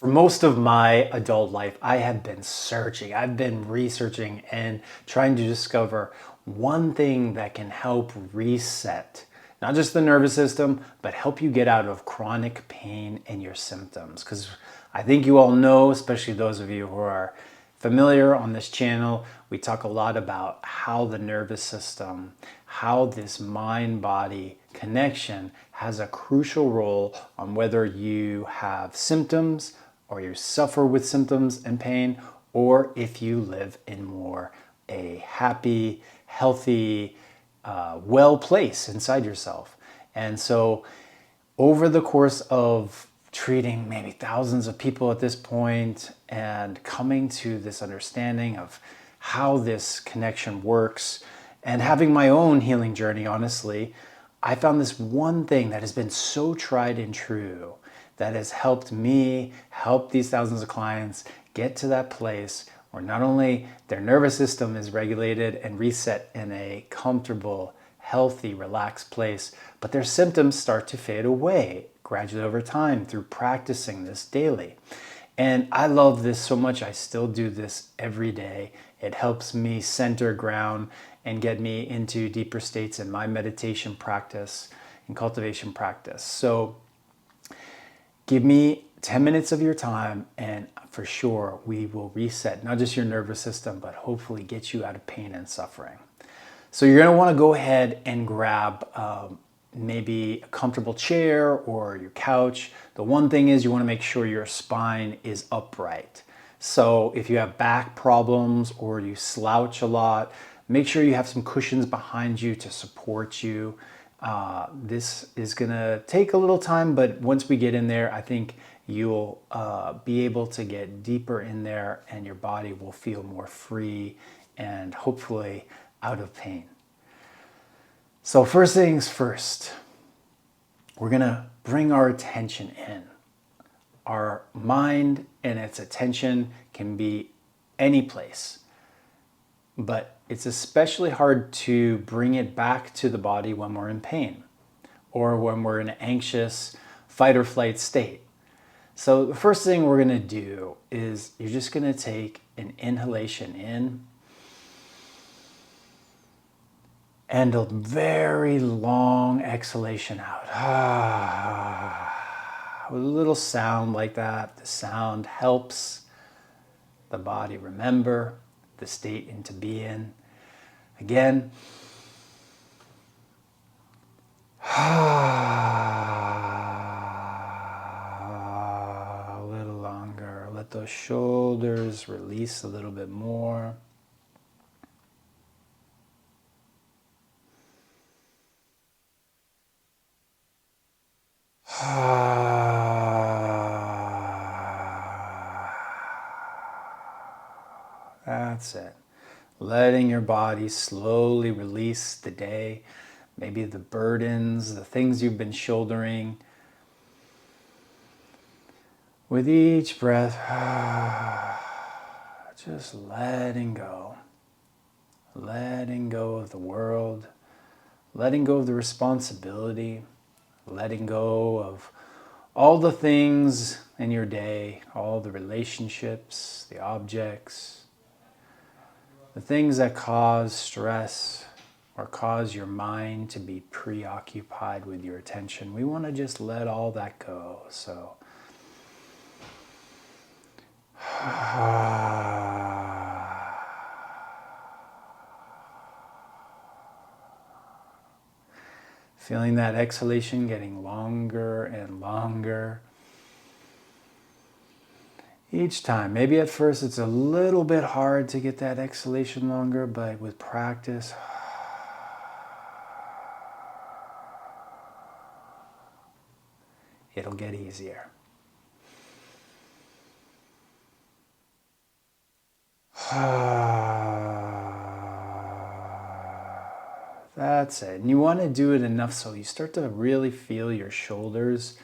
For most of my adult life, I have been searching, I've been researching and trying to discover one thing that can help reset not just the nervous system, but help you get out of chronic pain and your symptoms. Because I think you all know, especially those of you who are familiar on this channel, we talk a lot about how the nervous system, how this mind-body connection has a crucial role on whether you have symptoms or you suffer with symptoms and pain, or if you live in more a happy, healthy, well place inside yourself. And so over the course of treating maybe thousands of people at this point and coming to this understanding of how this connection works and having my own healing journey, honestly, I found this one thing that has been so tried and true that has helped me help these thousands of clients get to that place where not only their nervous system is regulated and reset in a comfortable, healthy, relaxed place, but their symptoms start to fade away gradually over time through practicing this daily. And I love this so much, I still do this every day. It helps me center ground and get me into deeper states in my meditation practice and cultivation practice. So give me 10 minutes of your time and for sure we will reset not just your nervous system, but hopefully get you out of pain and suffering. So you're gonna wanna go ahead and grab maybe a comfortable chair or your couch. The one thing is you wanna make sure your spine is upright. So if you have back problems or you slouch a lot, make sure you have some cushions behind you to support you. This is gonna take a little time, but once we get in there, I think you'll be able to get deeper in there and your body will feel more free and hopefully out of pain. So first things first, we're gonna bring our attention in. Our mind and its attention can be any place, but it's especially hard to bring it back to the body when we're in pain or when we're in an anxious fight or flight state. So the first thing we're gonna do is you're just gonna take an inhalation in and a very long exhalation out. With a little sound like that, the sound helps the body remember the state and to be in. Again, a little longer. Let those shoulders release a little bit more. That's it. Letting your body slowly release the day, maybe the burdens, the things you've been shouldering. With each breath, just letting go. Letting go of the world, letting go of the responsibility, letting go of all the things in your day, all the relationships, the objects, the things that cause stress or cause your mind to be preoccupied with your attention. We want to just let all that go. So feeling that exhalation getting longer and longer each time. Maybe at first it's a little bit hard to get that exhalation longer, but with practice, it'll get easier. That's it. And you want to do it enough so you start to really feel your shoulders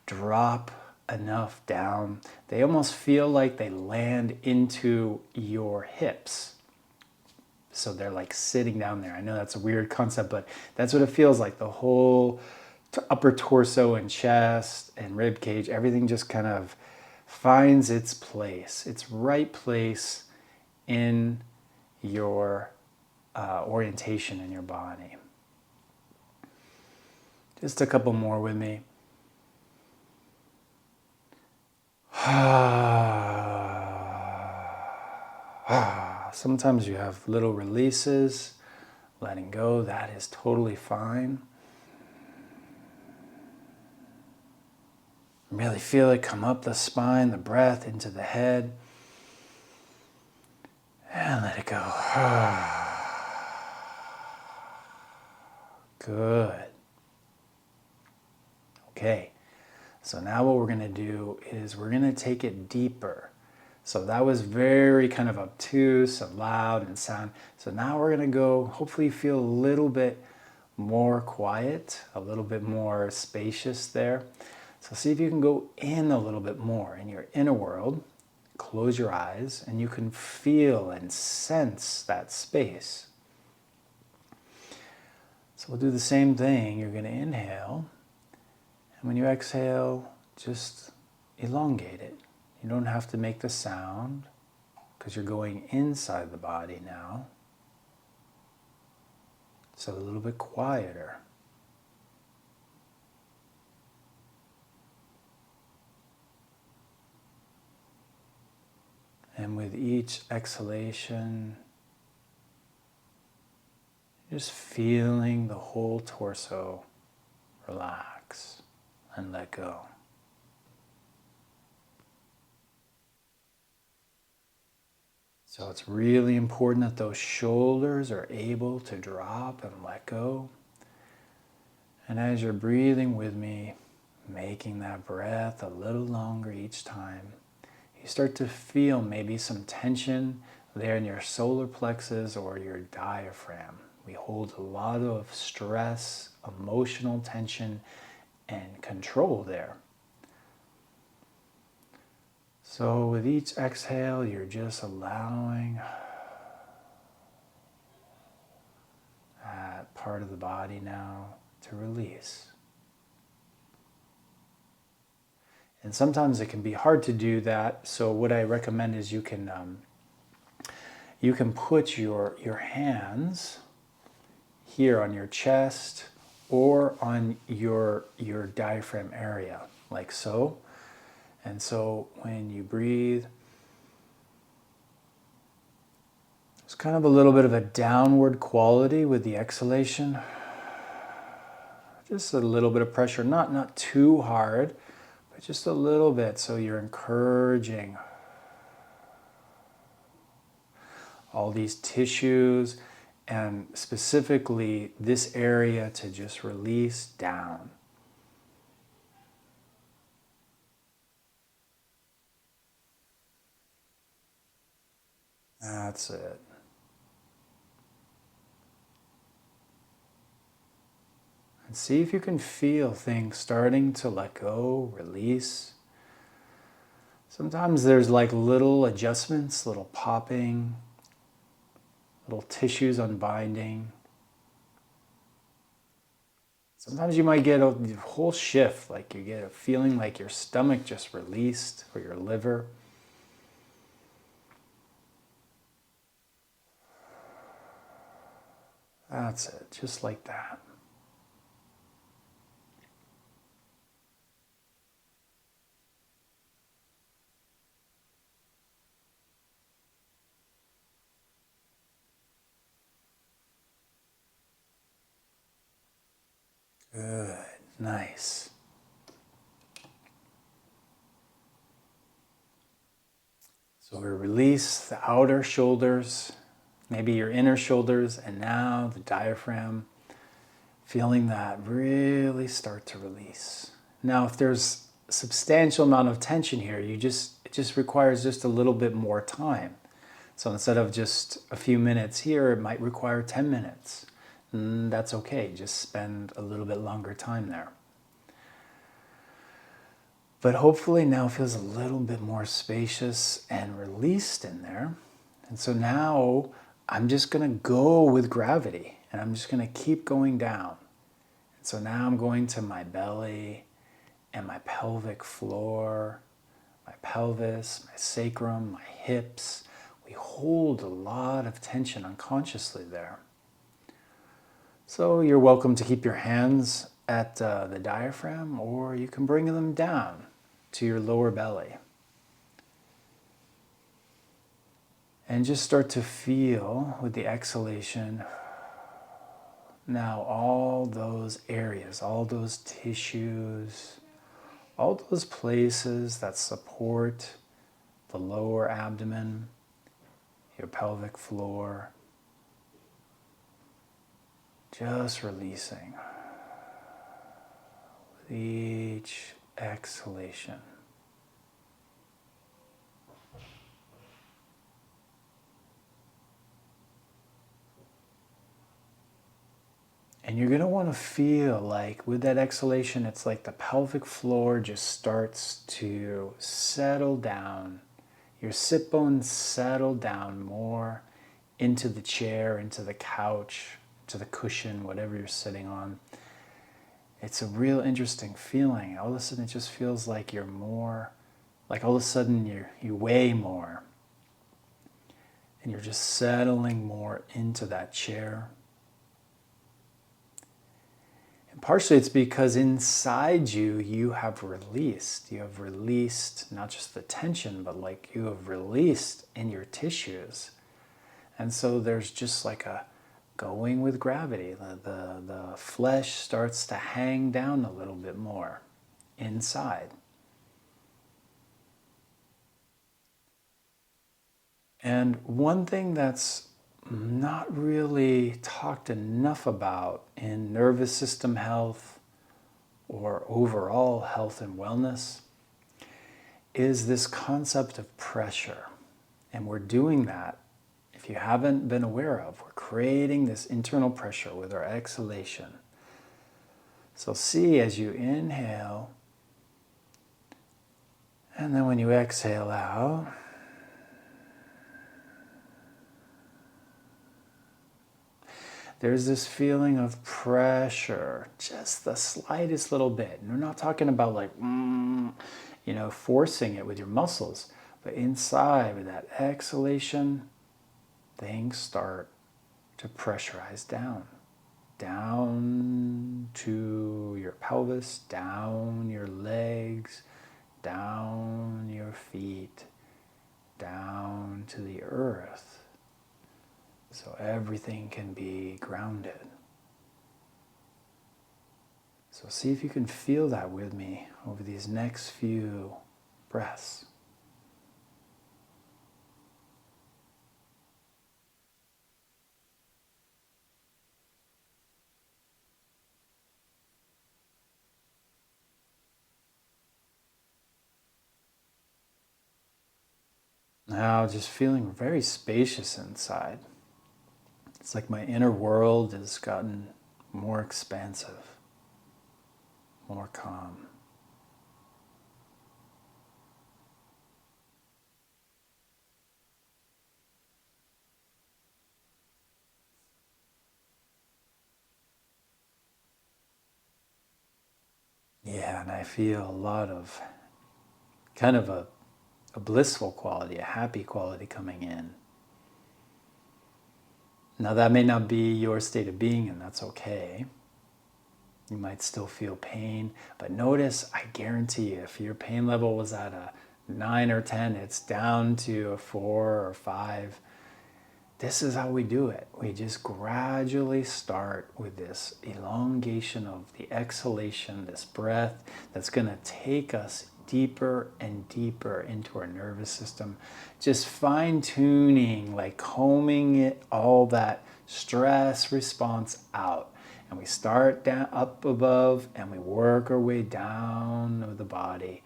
drop enough down. They almost feel like they land into your hips. So they're like sitting down there. I know that's a weird concept, but that's what it feels like. The whole upper torso and chest and rib cage, everything just kind of finds its place, its right place in your orientation in your body. Just a couple more with me. Sometimes you have little releases, letting go, that is totally fine. Really feel it come up the spine, the breath into the head, and let it go. Good. Okay, so now what we're going to do is we're going to take it deeper. So that was very kind of obtuse and loud and sound. So now we're going to go, hopefully feel a little bit more quiet, a little bit more spacious there. So see if you can go in a little bit more in your inner world. Close your eyes and you can feel and sense that space. So we'll do the same thing. You're going to inhale. And when you exhale, just elongate it. You don't have to make the sound because you're going inside the body now. So a little bit quieter. And with each exhalation, just feeling the whole torso relax and let go. So it's really important that those shoulders are able to drop and let go. And as you're breathing with me, making that breath a little longer each time, you start to feel maybe some tension there in your solar plexus or your diaphragm. We hold a lot of stress, emotional tension, and control there. So with each exhale, you're just allowing that part of the body now to release. And sometimes it can be hard to do that. So what I recommend is you can put your hands here on your chest or on your diaphragm area, like so. And so when you breathe, there's kind of a little bit of a downward quality with the exhalation. Just a little bit of pressure, not too hard, but just a little bit. So you're encouraging all these tissues and specifically this area to just release down. That's it. And see if you can feel things starting to let go, release. Sometimes there's like little adjustments, little popping, little tissues unbinding. Sometimes you might get a whole shift, like you get a feeling like your stomach just released or your liver. That's it, just like that. Good, nice. So we release the outer shoulders, maybe your inner shoulders, and now the diaphragm, feeling that really start to release. Now, if there's a substantial amount of tension here, it just requires just a little bit more time. So instead of just a few minutes here, it might require 10 minutes. And that's okay, just spend a little bit longer time there. But hopefully now it feels a little bit more spacious and released in there. And so now I'm just going to go with gravity and I'm just going to keep going down. And so now I'm going to my belly and my pelvic floor, my pelvis, my sacrum, my hips. We hold a lot of tension unconsciously there. So you're welcome to keep your hands at the diaphragm, or you can bring them down to your lower belly. And just start to feel with the exhalation now all those areas, all those tissues, all those places that support the lower abdomen, your pelvic floor, just releasing with each exhalation. And you're going to want to feel like with that exhalation, it's like the pelvic floor just starts to settle down. Your sit bones settle down more into the chair, into the couch, to the cushion, whatever you're sitting on. It's a real interesting feeling. All of a sudden it just feels like you're more, like all of a sudden you weigh more. And you're just settling more into that chair. And partially it's because inside you have released. You have released not just the tension, but like you have released in your tissues. And so there's just like a going with gravity. The flesh starts to hang down a little bit more inside. And one thing that's not really talked enough about in nervous system health or overall health and wellness is this concept of pressure. And we're doing that, if you haven't been aware of, we're creating this internal pressure with our exhalation. So see as you inhale, and then when you exhale out, there's this feeling of pressure, just the slightest little bit. And we're not talking about like, forcing it with your muscles, but inside with that exhalation, things start to pressurize down. Down to your pelvis, down your legs, down your feet, down to the earth. So everything can be grounded. So see if you can feel that with me over these next few breaths. Now just feeling very spacious inside. It's like my inner world has gotten more expansive, more calm. Yeah, and I feel a lot of kind of a blissful quality, a happy quality coming in. Now that may not be your state of being, and that's okay. You might still feel pain, but notice, I guarantee you, if your pain level was at a 9 or 10, it's down to a 4 or 5. This is how we do it. We just gradually start with this elongation of the exhalation, this breath that's going to take us deeper and deeper into our nervous system. Just fine-tuning, like combing it, all that stress response out. And we start down up above and we work our way down with the body.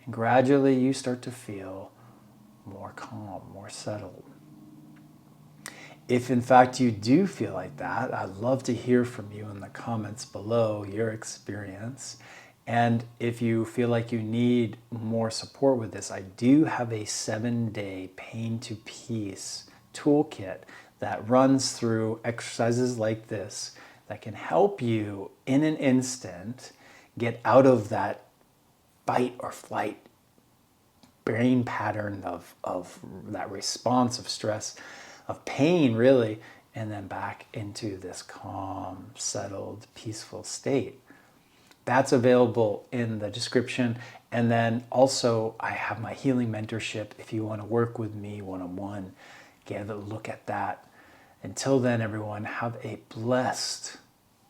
And gradually you start to feel more calm, more settled. If in fact you do feel like that, I'd love to hear from you in the comments below your experience. And if you feel like you need more support with this, I do have a 7-day Pain to Peace toolkit that runs through exercises like this that can help you in an instant get out of that fight or flight brain pattern of that response of stress, of pain really, and then back into this calm, settled, peaceful state. That's available in the description. And then also I have my healing mentorship. If you want to work with me one-on-one, get a look at that. Until then, everyone, have a blessed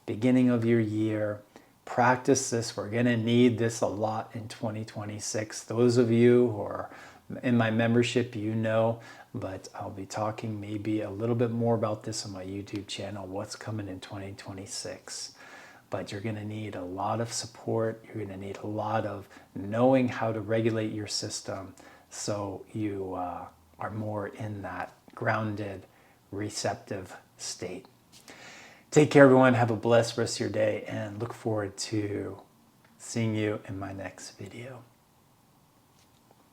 beginning of your year. Practice this. We're going to need this a lot in 2026. Those of you who are in my membership, you know, but I'll be talking maybe a little bit more about this on my YouTube channel, what's coming in 2026. But you're going to need a lot of support. You're going to need a lot of knowing how to regulate your system so you are more in that grounded, receptive state. Take care, everyone. Have a blessed rest of your day and look forward to seeing you in my next video.